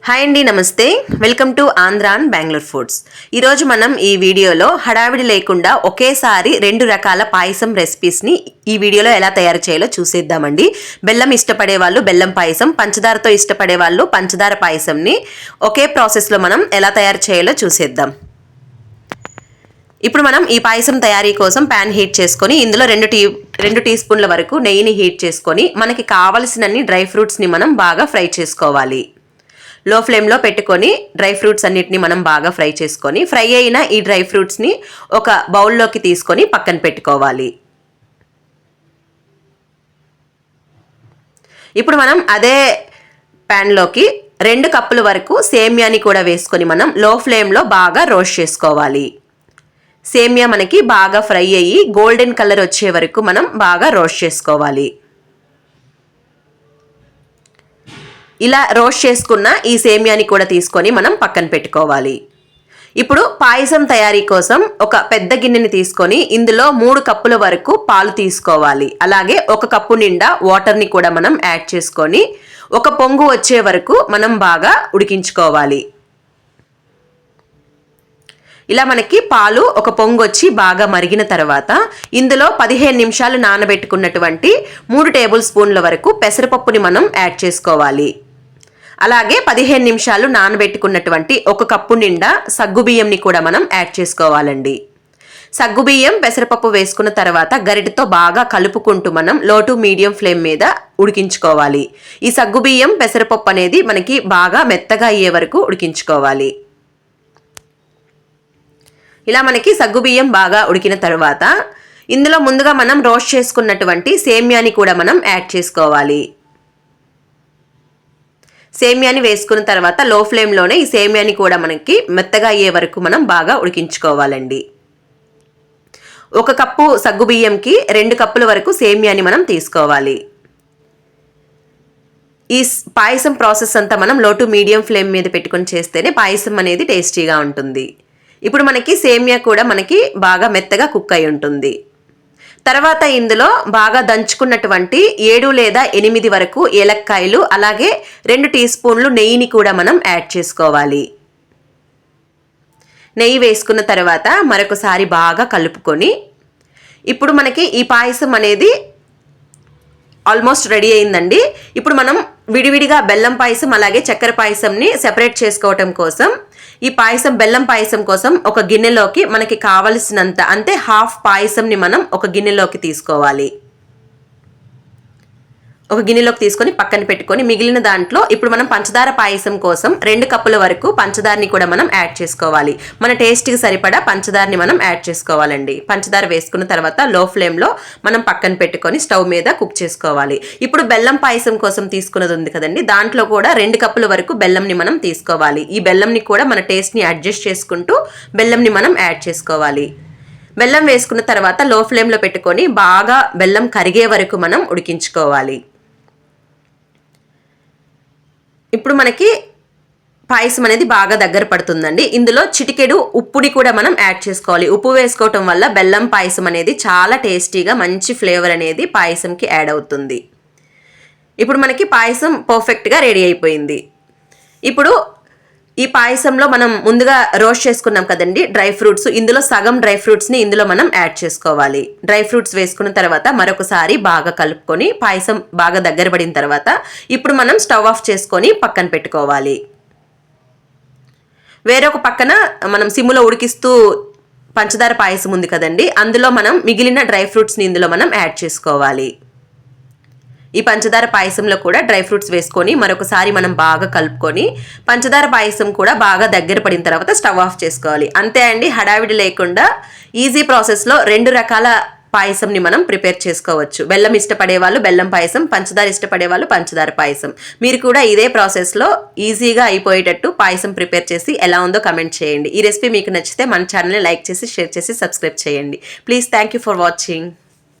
Hi అండి, నమస్తే. Welcome to Andhra and Bengaluru foods. ఈరోజు మనం ఈ వీడియోలో హడావిడి లేకుండా ఒకేసారి 2 రకాల పాయసం రెసిపీస్ని ఈ వీడియోలో ఎలా తయారు చేయాలో చూసేద్దామండి. బెల్లం ఇష్టపడే వాళ్ళు బెల్లం పాయసం, పంచదారతో ఇష్టపడే వాళ్ళు పంచదార పాయసంని ఒకే ప్రాసెస్లో మనం ఎలా తయారు చేయాలో చూసేద్దాం. ఇప్పుడు మనం ఈ పాయసం తయారీ కోసం ప్యాన్ హీట్ చేసుకొని ఇందులో 2 టీ స్పూన్ల వరకు నెయ్యిని హీట్ చేసుకొని మనకి కావలసినన్ని డ్రై ఫ్రూట్స్ని మనం బాగా ఫ్రై చేసుకోవాలి. లో ఫ్లేమ్లో పెట్టుకొని డ్రై ఫ్రూట్స్ అన్నిటిని మనం బాగా ఫ్రై చేసుకొని ఫ్రై అయిన ఈ డ్రై ఫ్రూట్స్ని ఒక బౌల్లోకి తీసుకొని పక్కన పెట్టుకోవాలి. ఇప్పుడు మనం అదే ప్యాన్లోకి 2 కప్పుల వరకు సేమియాని కూడా వేసుకొని మనం లో ఫ్లేమ్లో బాగా రోస్ట్ చేసుకోవాలి. సేమియా మనకి బాగా ఫ్రై అయ్యి గోల్డెన్ కలర్ వచ్చే వరకు మనం బాగా రోస్ట్ చేసుకోవాలి. ఇలా రోస్ట్ చేసుకున్న ఈ సేమియాని కూడా తీసుకొని మనం పక్కన పెట్టుకోవాలి. ఇప్పుడు పాయసం తయారీ కోసం ఒక పెద్ద గిన్నెని తీసుకొని ఇందులో 3 కప్పుల వరకు పాలు తీసుకోవాలి. అలాగే 1 కప్పు నిండా వాటర్ని కూడా మనం యాడ్ చేసుకొని ఒక పొంగు వచ్చే వరకు మనం బాగా ఉడికించుకోవాలి. ఇలా మనకి పాలు ఒక పొంగు వచ్చి బాగా మరిగిన తర్వాత ఇందులో 15 నిమిషాలు నానబెట్టుకున్నటువంటి 3 టేబుల్ స్పూన్ల వరకు పెసరపప్పుని మనం యాడ్ చేసుకోవాలి. అలాగే 15 నిమిషాలు నానబెట్టుకున్నటువంటి 1 కప్పు నిండా సగ్గుబియ్యంని కూడా మనం యాడ్ చేసుకోవాలండి. సగ్గుబియ్యం పెసరపప్పు వేసుకున్న తర్వాత గరిటెతో బాగా కలుపుకుంటూ మనం లో టు మీడియం ఫ్లేమ్ మీద ఉడికించుకోవాలి. ఈ సగ్గుబియ్యం పెసరపప్పు అనేది మనకి బాగా మెత్తగా అయ్యే వరకు ఉడికించుకోవాలి. ఇలా మనకి సగ్గుబియ్యం బాగా ఉడికిన తర్వాత ఇందులో ముందుగా మనం రోస్ట్ చేసుకున్నటువంటి సేమియాని కూడా మనం యాడ్ చేసుకోవాలి. సేమియాని వేసుకున్న తర్వాత లో ఫ్లేమ్లోనే ఈ సేమియాని కూడా మనకి మెత్తగా అయ్యే వరకు మనం బాగా ఉడికించుకోవాలండి. 1 కప్పు సగ్గుబియ్యంకి 2 కప్పుల వరకు సేమియాని మనం తీసుకోవాలి. ఈ పాయసం ప్రాసెస్ అంతా మనం లో టు మీడియం ఫ్లేమ్ మీద పెట్టుకొని చేస్తేనే పాయసం అనేది టేస్టీగా ఉంటుంది. ఇప్పుడు మనకి సేమియా కూడా మనకి బాగా మెత్తగా కుక్ అయి ఉంటుంది. తర్వాత ఇందులో బాగా దంచుకున్నటువంటి 7 లేదా 8 వరకు ఏలక్కాయలు, అలాగే 2 టీ స్పూన్లు నెయ్యిని కూడా మనం యాడ్ చేసుకోవాలి. నెయ్యి వేసుకున్న తర్వాత మరొకసారి బాగా కలుపుకొని ఇప్పుడు మనకి ఈ పాయసం అనేది ఆల్మోస్ట్ రెడీ అయిందండి. ఇప్పుడు మనం విడివిడిగా బెల్లం పాయసం అలాగే చక్కెర పాయసంని సెపరేట్ చేసుకోవటం కోసం ఈ పాయసం బెల్లం పాయసం కోసం ఒక గిన్నెలోకి మనకి కావలసినంత అంటే హాఫ్ పాయసంని మనం ఒక గిన్నెలోకి తీసుకోవాలి. ఒక గిన్నెలోకి తీసుకొని పక్కన పెట్టుకొని మిగిలిన దాంట్లో ఇప్పుడు మనం పంచదార పాయసం కోసం 2 కప్పుల వరకు పంచదారని కూడా మనం యాడ్ చేసుకోవాలి. మన టేస్ట్కి సరిపడా పంచదారని మనం యాడ్ చేసుకోవాలండి. పంచదార వేసుకున్న తర్వాత లో ఫ్లేమ్లో మనం పక్కన పెట్టుకొని స్టవ్ మీద కుక్ చేసుకోవాలి. ఇప్పుడు బెల్లం పాయసం కోసం తీసుకున్నది ఉంది కదండి, దాంట్లో కూడా 2 కప్పుల వరకు బెల్లంని మనం తీసుకోవాలి. ఈ బెల్లంని కూడా మన టేస్ట్ని అడ్జస్ట్ చేసుకుంటూ బెల్లంని మనం యాడ్ చేసుకోవాలి. బెల్లం వేసుకున్న తర్వాత లో ఫ్లేమ్లో పెట్టుకొని బాగా బెల్లం కరిగే వరకు మనం ఉడికించుకోవాలి. ఇప్పుడు మనకి పాయసం అనేది బాగా దగ్గర పడుతుందండి. ఇందులో చిటికెడు ఉప్పుని కూడా మనం యాడ్ చేసుకోవాలి. ఉప్పు వేసుకోవటం వల్ల బెల్లం పాయసం అనేది చాలా టేస్టీగా మంచి ఫ్లేవర్ అనేది పాయసంకి యాడ్ అవుతుంది. ఇప్పుడు మనకి పాయసం పర్ఫెక్ట్గా రెడీ అయిపోయింది. ఇప్పుడు ఈ పాయసంలో మనం ముందుగా రోస్ట్ చేసుకున్నాం కదండి డ్రై ఫ్రూట్స్, ఇందులో సగం డ్రై ఫ్రూట్స్ని ఇందులో మనం యాడ్ చేసుకోవాలి. డ్రై ఫ్రూట్స్ వేసుకున్న తర్వాత మరొకసారి బాగా కలుపుకొని పాయసం బాగా దగ్గర పడిన తర్వాత ఇప్పుడు మనం స్టవ్ ఆఫ్ చేసుకొని పక్కన పెట్టుకోవాలి. వేరొక పక్కన మనం సిమ్లో ఉడికిస్తూ పంచదార పాయసం ఉంది కదండి, అందులో మనం మిగిలిన డ్రై ఫ్రూట్స్ని ఇందులో మనం యాడ్ చేసుకోవాలి. ఈ పంచదార పాయసంలో కూడా డ్రై ఫ్రూట్స్ వేసుకొని మరొకసారి మనం బాగా కలుపుకొని పంచదార పాయసం కూడా బాగా దగ్గర పడిన తర్వాత స్టవ్ ఆఫ్ చేసుకోవాలి. అంతే అండి, హడావిడి లేకుండా ఈజీ ప్రాసెస్లో 2 రకాల పాయసంని మనం ప్రిపేర్ చేసుకోవచ్చు. బెల్లం ఇష్టపడే వాళ్ళు బెల్లం పాయసం, పంచదార ఇష్టపడే వాళ్ళు పంచదార పాయసం. మీరు కూడా ఇదే ప్రాసెస్లో ఈజీగా అయిపోయేటట్టు పాయసం ప్రిపేర్ చేసి ఎలా ఉందో కమెంట్ చేయండి. ఈ రెసిపీ మీకు నచ్చితే మన ఛానల్ని లైక్ చేసి షేర్ చేసి సబ్స్క్రైబ్ చేయండి. Please, thank you for watching.